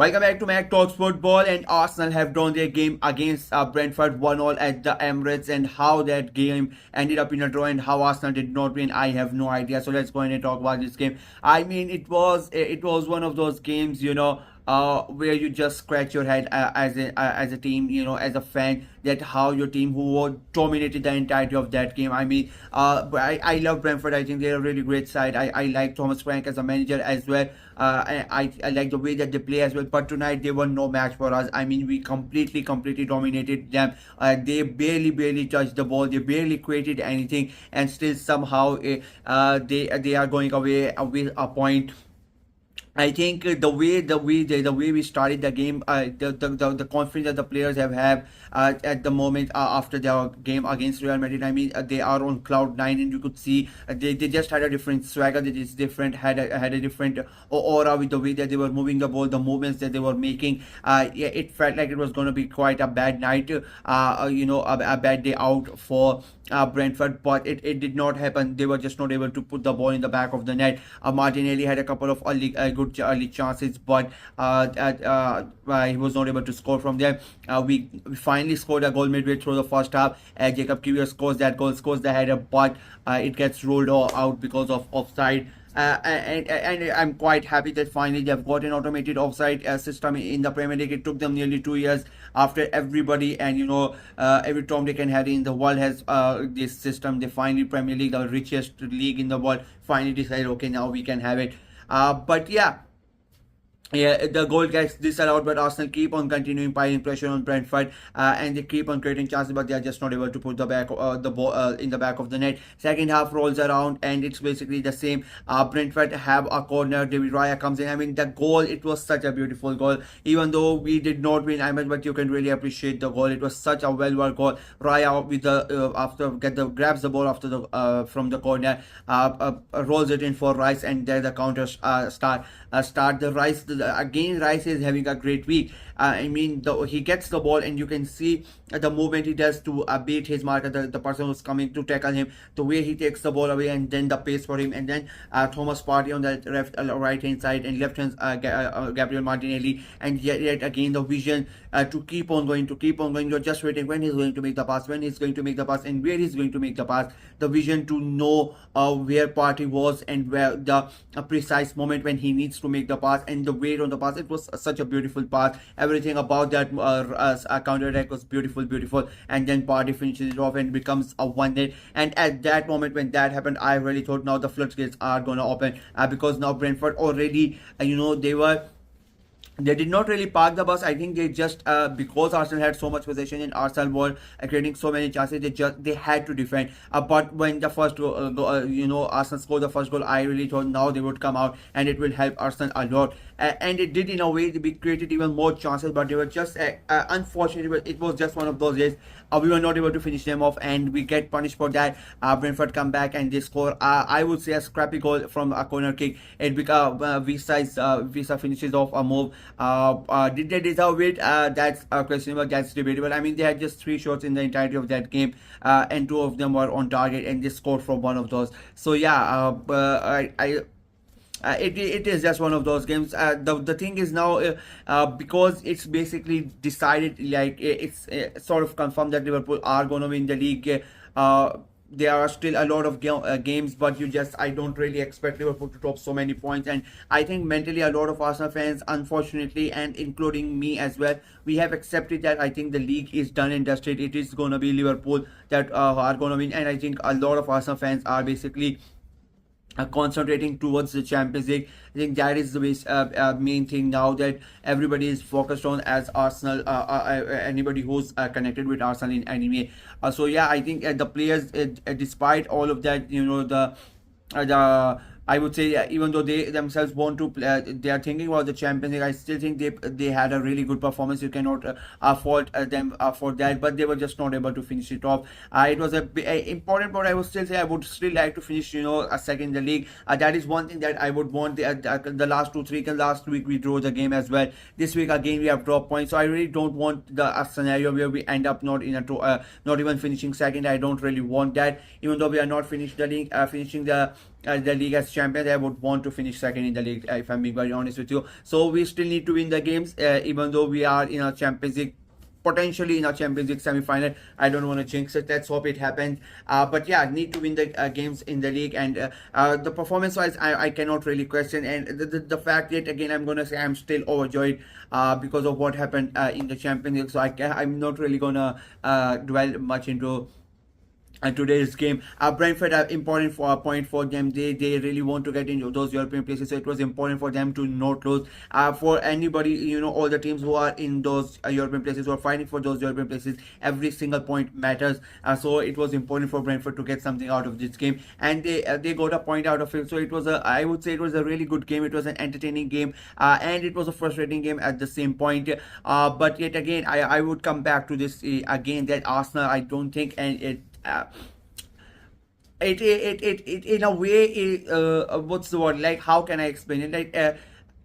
Welcome back to Mac Talks Football, and Arsenal have drawn their game against Brentford 1-all at the Emirates, and how that game ended up in a draw and how Arsenal did not win, I have no idea. So let's go ahead and talk about this game. I mean, it was one of those games, where you just scratch your head as a team, as a fan, that how your team who dominated the entirety of that game. I mean, I love Brentford. I think they're a really great side. I like Thomas Frank as a manager as well. I like the way that they play as well. But tonight they were no match for us. I mean, we completely dominated them. They barely touched the ball. They barely created anything, and still somehow they are going away with a point. I think the way we started the game, the confidence that the players have at the moment after their game against Real Madrid. I mean, they are on cloud nine, and you could see they just had a different swagger. They just different had a different aura with the way that they were moving the ball, the movements that they were making. Yeah, it felt like it was going to be quite a bad night. A bad day out for Brentford, but it did not happen. They were just not able to put the ball in the back of the net. Martinelli had a couple of good early chances, but he was not able to score from there. We finally scored a goal midway through the first half. Jacob Kiwior scores that goal, scores the header, but it gets ruled out because of offside. And I'm quite happy that finally they've got an automated offside system in the Premier League. It took them nearly 2 years after everybody and every Tom, Dick and Harry in the world has this system. They finally, Premier League, the richest league in the world, finally decided, okay, now we can have it. But yeah, the goal gets disallowed, but Arsenal keep on continuing piling pressure on Brentford, and they keep on creating chances, but they are just not able to put the ball in the back of the net. Second half rolls around, and it's basically the same. Brentford have a corner. David Raya comes in. I mean, the goal, it was such a beautiful goal. Even though we did not win, I mean, but you can really appreciate the goal. It was such a well worked goal. Raya with the grabs the ball after the from the corner, rolls it in for Rice, and there the counter start the Rice. Again, Rice is having a great week. I mean, he gets the ball, and you can see the movement he does to beat his marker, the person who's coming to tackle him, the way he takes the ball away, and then the pace for him, and then Thomas Partey on the right hand side, and left hand Gabriel Martinelli, and yet again the vision to keep on going. You're just waiting when he's going to make the pass, and where he's going to make the pass. The vision to know where Partey was, and where the precise moment when he needs to make the pass, and the weight on the pass. It was such a beautiful pass. Everything about that counter attack was beautiful, and then Partey finishes it off and becomes a 1-0. And at that moment when that happened, I really thought now the floodgates are gonna open, because now Brentford already, they did not really park the bus. I think they just because Arsenal had so much possession and Arsenal were creating so many chances, they had to defend. But when the first Arsenal scored the first goal, I really thought now they would come out and it will help Arsenal a lot. And it did in a way. They created even more chances, but they were just unfortunate. It was just one of those days. We were not able to finish them off, and we get punished for that. Brentford come back and they score. I would say a scrappy goal from a corner kick. It Visa finishes off a move. Did they deserve it? That's questionable. That's debatable. I mean, they had just 3 shots in the entirety of that game, and 2 of them were on target, and they scored from one of those. So yeah, it is just one of those games. The thing is now, because it's basically decided, like it's sort of confirmed that Liverpool are going to win the league. There are still a lot of games, but I don't really expect Liverpool to drop so many points. And I think mentally a lot of Arsenal fans, unfortunately, and including me as well, we have accepted that I think the league is done and dusted. It is going to be Liverpool that are going to win, and I think a lot of Arsenal fans are basically concentrating towards the Champions League. I think that is the main thing now that everybody is focused on, as Arsenal, anybody who's connected with Arsenal in any way. So yeah, I think the players, despite all of that, the I would say, even though they themselves want to play, they are thinking about the Champions League. I still think they had a really good performance. You cannot fault them for that, but they were just not able to finish it off. It was a important part. I would still say I would still like to finish, a second in the league. That is one thing that I would want. The last 2-3, because last week we drew the game as well. This week again we have dropped points, so I really don't want the scenario where we end up not even finishing second. I don't really want that. Even though we are not finishing the league, finishing the the league as champions. I would want to finish second in the league, if I'm being very honest with you. So we still need to win the games, even though we are in a Champions League, potentially in a Champions League semi-final. I don't want to jinx it. Let's hope it happens. But yeah, need to win the games in the league, and the performance-wise, I cannot really question. And the fact that, again, I'm gonna say I'm still overjoyed because of what happened in the Champions League. So I'm not really gonna dwell much into today's game. Brentford are important for a point for them. They really want to get into those European places, so it was important for them to not lose. For anybody, all the teams who are in those European places, who are fighting for those European places, every single point matters. So it was important for Brentford to get something out of this game, and they got a point out of it. So it was I would say it was a really good game. It was an entertaining game, and it was a frustrating game at the same point. But yet again, I would come back to this again, that Arsenal, I don't think, and it in a way, what's the word, like, how can I explain it, like,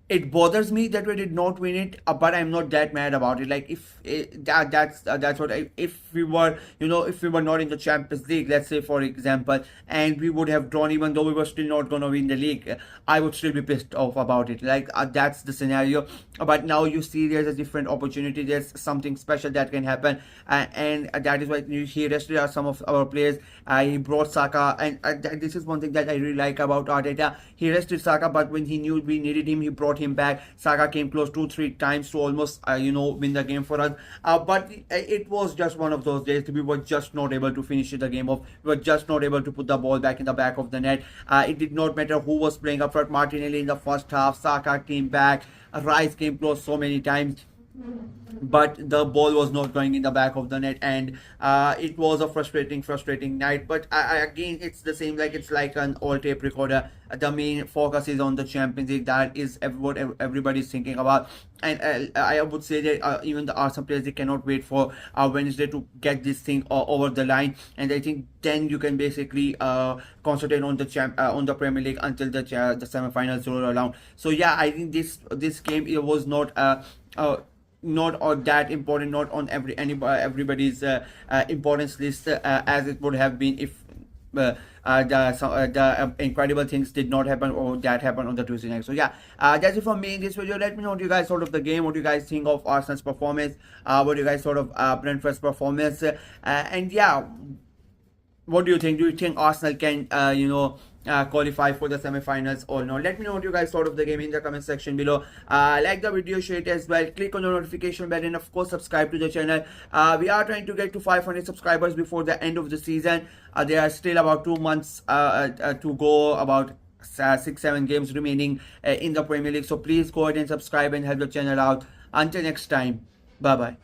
it bothers me that we did not win it, but I'm not that mad about it. Like, if that's what if we were, if we were not in the Champions League, let's say, for example, and we would have drawn, even though we were still not gonna win the league, I would still be pissed off about it. Like, that's the scenario. But now you see there's a different opportunity, there's something special that can happen, and that is why he rested some of our players. He brought Saka, and this is one thing that I really like about Arteta. He rested Saka, but when he knew we needed him, he brought him back. Saka came close 2-3 times to almost win the game for us, but it was just one of those days. We were just not able to finish the game off. We were just not able to put the ball back in the back of the net. It did not matter who was playing up front. Martinelli in the first half, Saka came back, Rice came close so many times, but the ball was not going in the back of the net, and it was a frustrating night. But again, it's the same, like, it's like an old tape recorder. The main focus is on the Champions League. That is what everybody's thinking about, and I would say that even the Arsenal players, they cannot wait for Wednesday to get this thing over the line, and I think then you can basically concentrate on the Premier League until the semi-finals roll around. So yeah, I think this game, it was not that important, not on everybody's importance list, as it would have been if the incredible things did not happen, or that happened on the Tuesday night. So yeah, that's it from me in this video. Let me know what you guys thought of the game, what you guys think of Arsenal's performance, what you guys thought of Brentford's performance, and yeah, what do you think? Do you think Arsenal can, qualify for the semi-finals or not? Let me know what you guys thought of the game in the comment section below. Like the video, share it as well. Click on the notification bell, and of course, subscribe to the channel. We are trying to get to 500 subscribers before the end of the season. There are still about 2 months to go, about 6-7 games remaining in the Premier League. So please go ahead and subscribe and help the channel out. Until next time, bye bye.